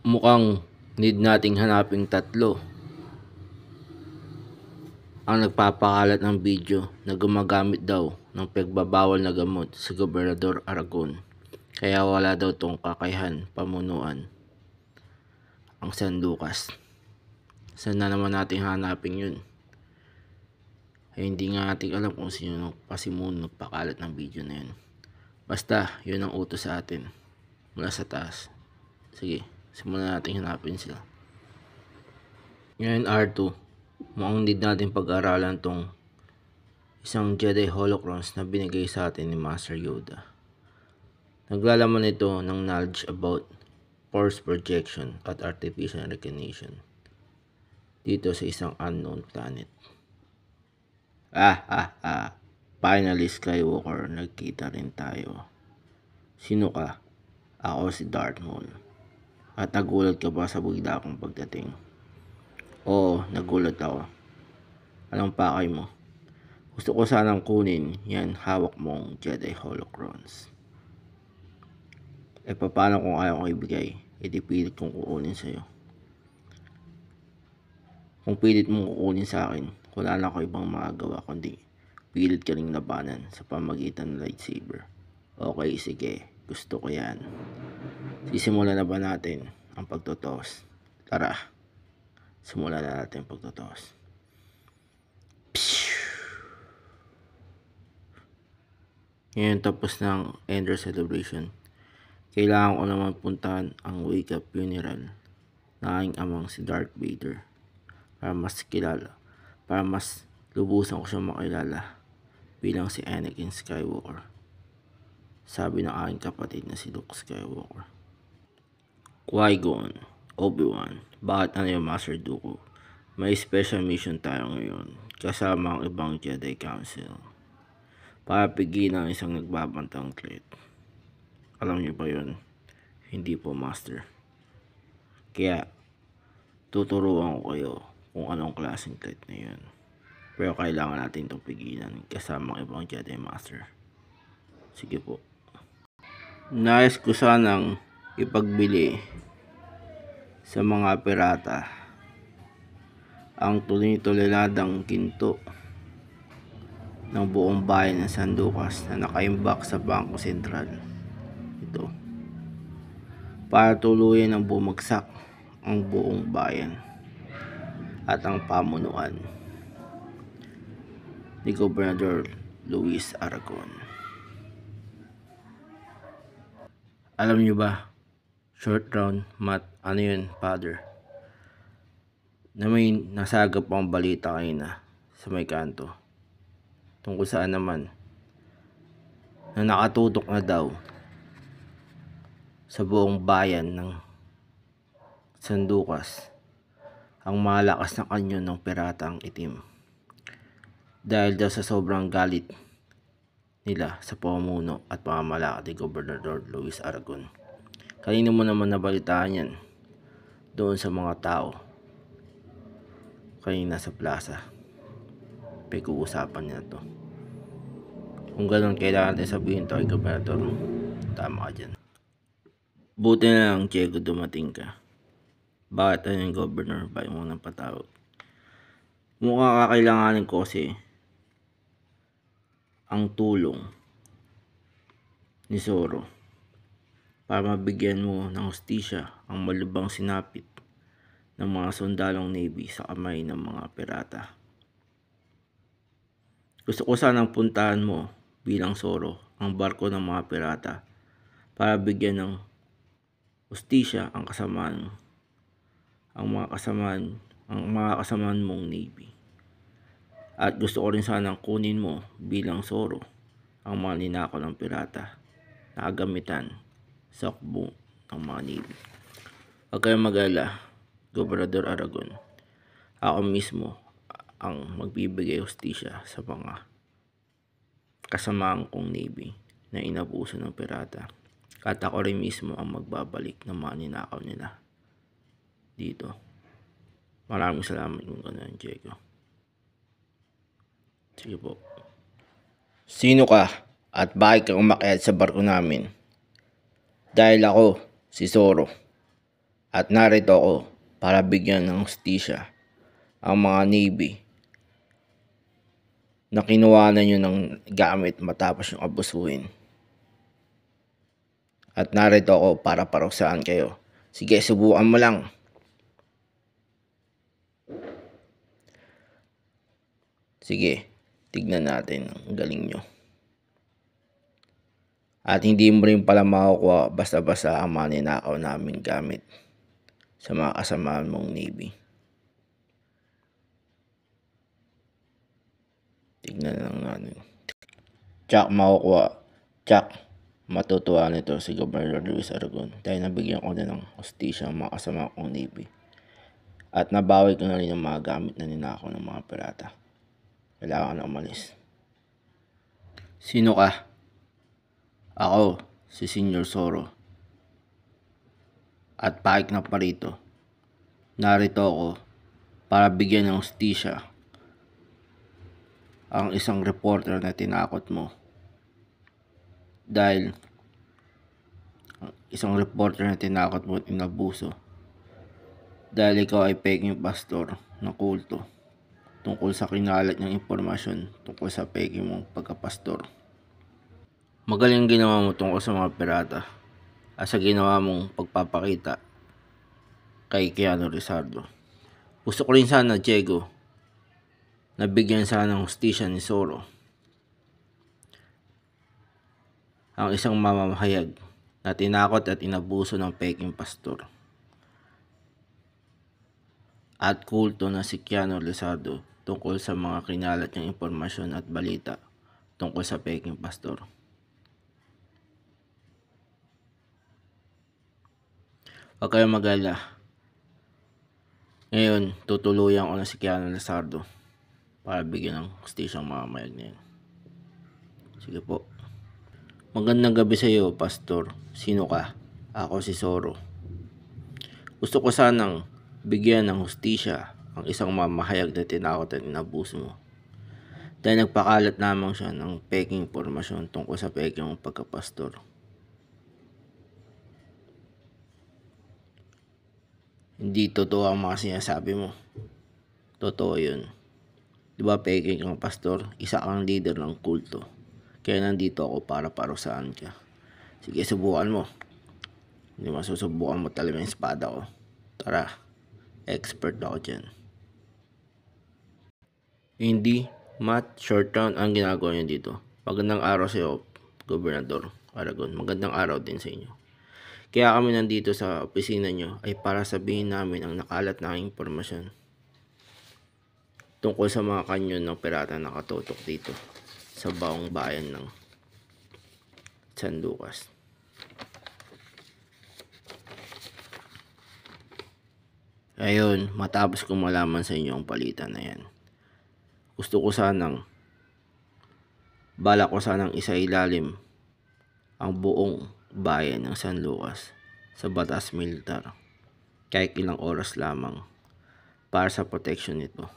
Mukhang need nating hanaping tatlo ang nagpapakalat ng video na gumagamit daw ng pagbabawal na gamot sa Gobernador Aragon. Kaya wala daw tong kakayahan pamunuan ang San Lucas. Saan na naman natin hanapin yun? Hindi nga natin alam kung sino pasimuno nagpakalat ng video na yun. Basta yun ang utos sa atin mula sa taas. Sige, simulan natin hanapin sila. Ngayon R2, mukhang need natin pag-aralan tong isang Jedi Holocrons na binigay sa atin ni Master Yoda. Naglalaman ito ng knowledge about force projection at artificial recognition dito sa isang unknown planet. Finally Skywalker, nagkita rin tayo. Sino ka? Ako si Darth Maul. At nagulat ka ba sa bigla kong pagdating? Oo, nagulat ako. Anong pakay mo? Gusto ko sanang kunin yan hawak mong Jedi Holocrons. Paano kung ayaw kong ibigay? Di pilit kong kukunin sa'yo. Kung pilit mong kukunin sa akin, wala na ako ibang magagawa kundi pilit ka ring labanan sa pamagitan ng lightsaber. Okay, sige. Gusto ko yan. Sisimulan na ba natin ang pagtotos? Tara. Simulan na natin ang pagtotos. Ngayon tapos ng Ender celebration. Kailangan ko naman puntahan ang wake up funeral na aking amang si Darth Vader para mas lubusan ko siya makilala bilang si Anakin Skywalker, sabi ng aking kapatid na si Luke Skywalker. Qui-Gon, Obi-Wan, bakit ano yung Master Dooku? May special mission tayo ngayon kasama ang ibang Jedi Council para pigilan ang isang nagbabantang threat. Alam niyo ba yun? Hindi po, Master. Kaya tuturuan ko kayo kung anong klaseng threat na yun. Pero kailangan natin itong pigilan kasama ang ibang Jedi Master. Sige po. Nais ko sanang ipagbili sa mga pirata ang tuloy-tuloy-ladang ginto ng buong bayan ng San Lucas na nakaimbak sa Bangko Sentral. Ito. Para tuluyan ng bumagsak ang buong bayan at ang pamunuan ni Gobernador Luis Aragon. Alam niyo ba, short round math, ano yun, father? Na may nasagap ang balita kanina sa may kanto. Tungkol saan naman na nakatutok na daw sa buong bayan ng San Lucas ang malakas na kanyon ng piratang itim. Dahil daw sa sobrang galit nila sa pamumuno at pamamalakad ni Gobernador Luis Aragon. Kanino mo naman nabalitaan yan? Doon sa mga tao kanina sa plaza. Pag-uusapan niya to. Kung ganoon, kailangan natin sabihin to kay Gobernador. Tama ka dyan. Buti na lang, Diego, dumating ka. Bakit ano yung Governor? Bayo mo ng patawag. Mukhang kakailanganin ko kasi ang tulong ni Zoro para mabigyan mo ng hustisya ang malubhang sinapit ng mga sundalong Navy sa kamay ng mga pirata. Gusto ko sanang puntahan mo bilang Zoro ang barko ng mga pirata para bigyan ng hustisya ang mga kasamaan mong Navy. At gusto ko rin sanang kunin mo bilang Zoro ang mga ninakaw ng pirata na kagamitan sa hukbo ng mga Navy. Huwag kayong mag-alala, Gobernador Aragon. Ako mismo ang magbibigay hustisya sa mga kasamaan kong Navy na inabuso ng pirata. At ako rin mismo ang magbabalik ng mga ninakaw nila dito. Maraming salamat kung gano'n, Diego. Sige po. Sino ka at bakit ka umakyat sa barko namin? Dahil ako, si Zoro, At narito ako para bigyan ng hustisya ang mga Navy na kinuhanan nyo ng gamit matapos yung abusuhin. At narito ako para parusahan kayo. Sige, subukan mo lang. Sige, tignan natin ang galing nyo. At hindi mo rin pala makukuha basta-basta ang mga ninakaw naming gamit sa mga kasamaan mong Navy. Tignan lang natin. Tsak makukuha. Tsak matutuwa nito si Governor Luis Aragon dahil nabigyan ko na ng hustisya ang mga kasama kong Navy. At nabawi ko na rin ang mga gamit na ninakaw ng mga pirata. Kailangan na umalis. Sino ka? Ako, si Senior Zoro. At paik na pa rito. Narito ako para bigyan ng hustisya ang isang reporter na tinakot mo. Dahil isang reporter na tinakot mo at inabuso. Dahil ikaw ay peking pastor ng kulto tungkol sa kinalat niyang impormasyon tungkol sa peking mong pagkapastor. Magaling ginawa mo tungkol sa mga pirata at sa ginawa mong pagpapakita kay Keanu Rizardo. Gusto ko rin sana, Diego, na bigyan sana ng hustisya ni Zoro ang isang mamamahayag na tinakot at inabuso ng peking pastor at kulto na si Keanu Rizardo tungkol sa mga kinalat niyang impormasyon at balita tungkol sa peking pastor. Huwag kayong mag-alala. Ngayon, tutuluyan ko na si Keanu Rizardo para bigyan ng hustisya ang mamamayag na yan. Sige po. Magandang gabi sa iyo, Pastor. Sino ka? Ako si Zoro. Gusto ko sanang bigyan ng hustisya ang isang mamahayag na tinakot at inabuso mo. Dahil nagpakalat lamang siya ng peking impormasyon tungkol sa peking mong pagkapastor. Hindi totoo ang mga sinasabi mo. Totoo yun. Diba peking kang pastor? Isa kang leader ng kulto. Kaya nandito ako para parusahan ka. Sige, subukan mo. Hindi masusubukan mo talaga yung espada ko. Tara, expert ako dyan. Hindi, Matt, short round ang ginagawa niyo dito. Magandang araw sa iyo, Gobernador Aragon. Magandang araw din sa inyo. Kaya kami nandito sa opisina nyo ay para sabihin namin ang nakalat na impormasyon tungkol sa mga kanyon ng pirata na nakatutok dito sa baong bayan ng San Lucas. Ayun, matapos kong malaman sa inyo ang palitan na yan, gusto ko sanang balak ko sanang isailalim ang buong bayan ng San Lucas sa batas militar kahit ilang oras lamang para sa protection nito.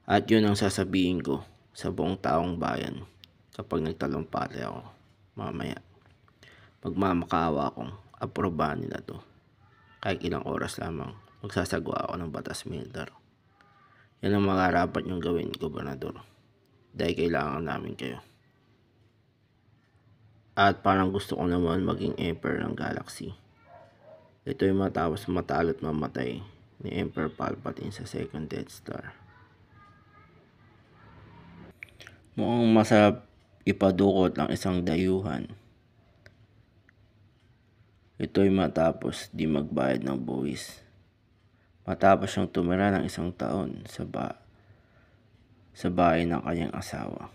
At yun ang sasabihin ko sa buong taong bayan kapag nagtalumpati ako mamaya. Magmamakaawa akong aprobahan nila to. Kahit ilang oras lamang magsasagawa ako ng batas militar. Yan ang mga rapat niyong gawin, Gobernador. Dahil kailangan namin kayo. At parang gusto ko naman maging Emperor ng Galaxy. Ito ay matapos matalo at mamatay ni Emperor Palpatine sa second Death Star. Mukhang masarap ipadukot ang isang dayuhan. Ito ay matapos di magbayad ng buwis. Matapos siyang tumira ng isang taon sa bahay ng kanyang asawa.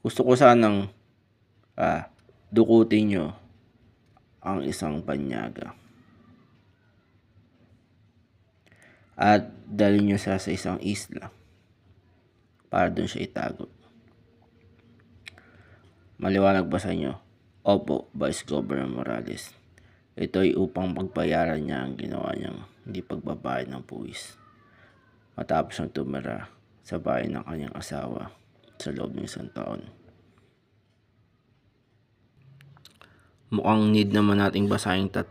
Gusto ko sanang dukutin nyo ang isang banyaga. At dalhin nyo siya sa isang isla para doon siya itago. Maliwanag ba sa inyo? Opo, Vice Governor Morales. Ito ay upang pagbayaran niya ang ginawa niyang hindi pagbabayad ng buwis. Matapos siyang tumira sa bahay ng kanyang asawa sa loob ng isang taon. Mukhang need naman nating basahin 3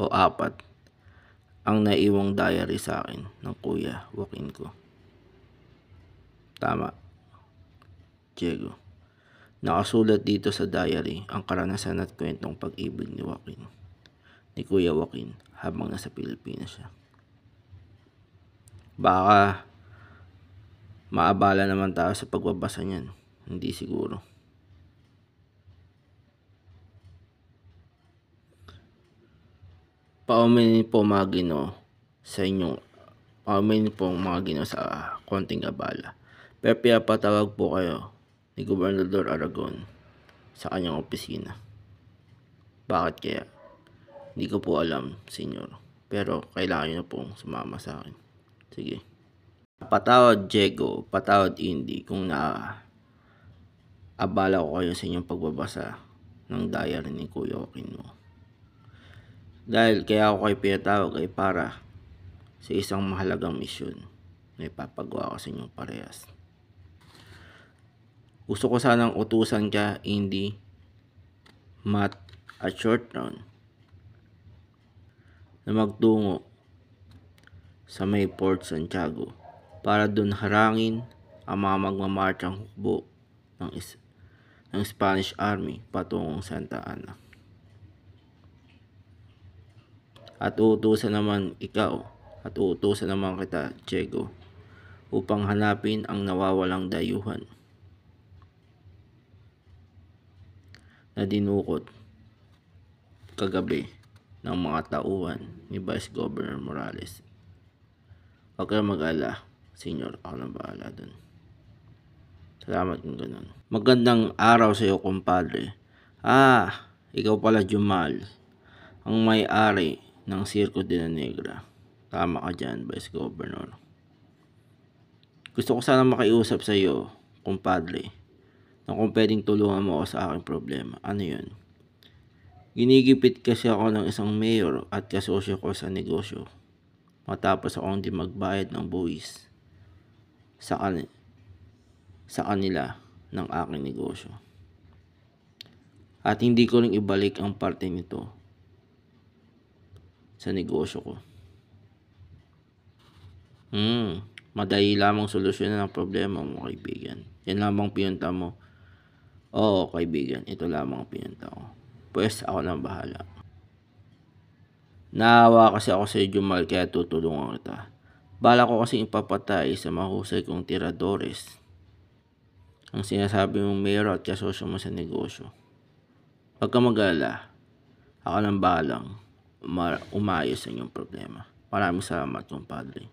o 4 ang naiwang diary sa akin ng Kuya Joaquin ko. Tama, Diego. Nakasulat dito sa diary ang karanasan at kwentong pag-ibig ni Kuya Joaquin habang nasa Pilipinas siya. Baka maabala naman tayo sa pagbabasa niyan. Hindi siguro. Paumanin po mga Ginoo sa inyong paumanin po mga Ginoo sa konting abala. Pero pinapatawag po kayo ni Gobernador Aragon sa kanyang opisina. Bakit kaya? Hindi ko po alam, senyor. Pero kailangan nyo pong sumama sa akin. Sige. Patawad Diego, patawad Indy kung abala ko kayo sa inyong pagbabasa ng diary ni Kuya Joaquin mo. Dahil kaya ako kayo pinatawag ay para sa isang mahalagang misyon na ipapagawa ko sa inyong parehas. Gusto ko sanang utusan ka, Indy, Matt at Short Round na magtungo sa may Port Santiago para dun harangin ang mga magmamarchang hukbo ng Spanish Army patungong Santa Ana. At uutusan naman kita, Diego, upang hanapin ang nawawalang dayuhan na dinukot kagabi ng mga tauhan ni Vice Governor Morales. Huwag kayong mag-ala, senyor, ako nang bahala dun. Salamat kung ganun. Magandang araw sa iyo, kumpadre. Ikaw pala Jumal, ang may-ari ng Circo de la Negra. Tama ka dyan, Vice Governor. Gusto ko sana makiusap sa iyo, kumpadre, na kung pwedeng tulungan mo ako sa aking problema. Ano yun? Ginigipit kasi ako ng isang mayor at kasosyo ko sa negosyo matapos akong di magbayad ng buwis sa kanila ng aking negosyo. At hindi ko rin ibalik ang parte nito sa negosyo ko. Madali lamang solusyonan ang problema mo, kaibigan. Yan lamang pinunta mo. Oo, kaibigan, ito lamang ang pinunta ko. Pues ako nang bahala. Naawa kasi ako sa Jumal kaya tutulungan kita. Bala ko kasi ipapatay sa mahusay kong tiradores ang sinasabi mong mayor at kasosyo mo sa negosyo. Huwag ka mag-alala. Ako nang bahalang umayos sa inyong problema. Maraming salamat, kumpadre.